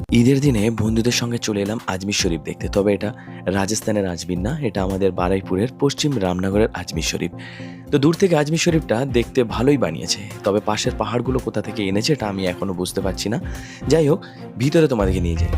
ঈদের দিনে বন্ধুদের সঙ্গে চলে এলাম আজমির শরীফ দেখতে। তবে এটা রাজস্থানের আজমির না, এটা আমাদের বারুইপুরের পশ্চিম রামনগরের আজমির শরীফ। তো দূর থেকে আজমির শরীফটা দেখতে ভালোই বানিয়েছে, তবে পাশের পাহাড়গুলো কোথা থেকে এনেছে এটা আমি এখনো বুঝতে পারছি না। যাই হোক, ভিতরে তোমাদেরকে নিয়ে যাই।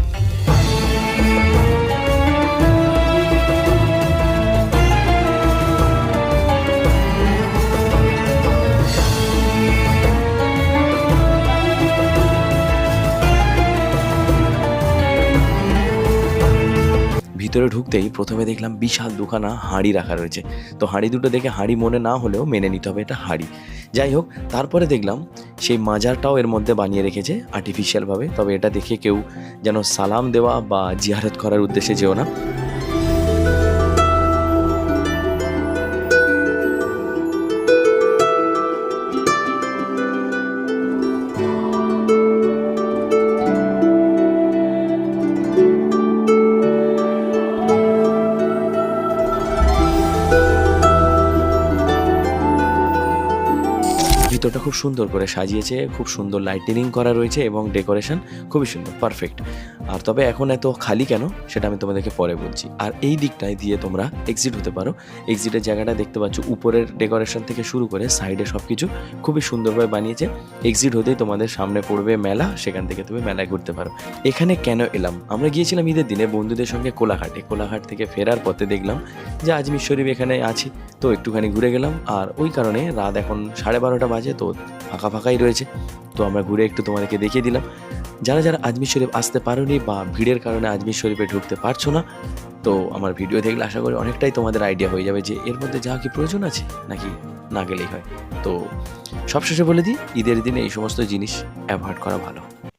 ভিতরে ঢুকতেই প্রথমে দেখলাম বিশাল দুখানা হাঁড়ি রাখা রয়েছে। তো হাঁড়ি দুটো দেখে হাঁড়ি মনে না হলেও মেনে নিতে হবে এটা হাঁড়ি। যাই হোক, তারপরে দেখলাম সেই মাজারটাও এর মধ্যে বানিয়ে রেখেছে আর্টিফিশিয়ালভাবে। তবে এটা দেখে কেউ যেন সালাম দেওয়া বা জিয়ারত করার উদ্দেশ্যে যেও না। ভিতরটা খুব সুন্দর করে সাজিয়েছে, খুব সুন্দর লাইটিনিং করা রয়েছে এবং ডেকোরেশন খুবই সুন্দর, পারফেক্ট। আর তবে এখন এত খালি কেন সেটা আমি তোমাদেরকে পরে বলছি। আর এই দিকটায় দিয়ে তোমরা এক্সিট হতে পারো। এক্সিটের জায়গাটা দেখতে পাচ্ছ, উপরের ডেকোরেশন থেকে শুরু করে সাইডে সব কিছু খুবই সুন্দরভাবে বানিয়েছে। এক্সিট হতেই তোমাদের সামনে পড়বে মেলা, সেখান থেকে তুমি মেলায় ঘুরতে পারো। এখানে কেন এলাম, আমরা গিয়েছিলাম ঈদের দিনে বন্ধুদের সঙ্গে কোলাঘাটে। কোলাঘাট থেকে ফেরার পথে দেখলাম যে আজমির শরীফ এখানে আছে, তো একটুখানি ঘুরে গেলাম। আর ওই কারণে রাত এখন 12:30 বাজে, তো ফাঁকা ফাঁকাই রয়েছে। তো আমরা ঘুরে একটু তোমাদেরকে দেখিয়ে দিলাম। যারা যারা আজমির শরীফ আসতে পারোনি বা ভিড়ের কারণে আজমির শরীফে ঢুকতে পারছো না, তো আমার ভিডিও দেখলে আশা করি অনেকটাই তোমাদের আইডিয়া হয়ে যাবে যে এর মধ্যে যাওয়া কি প্রয়োজন আছে নাকি না গেলেই হয়। তো সবশেষে বলে দিই, ঈদের দিনে এই সমস্ত জিনিস অ্যাভয়েড করা ভালো।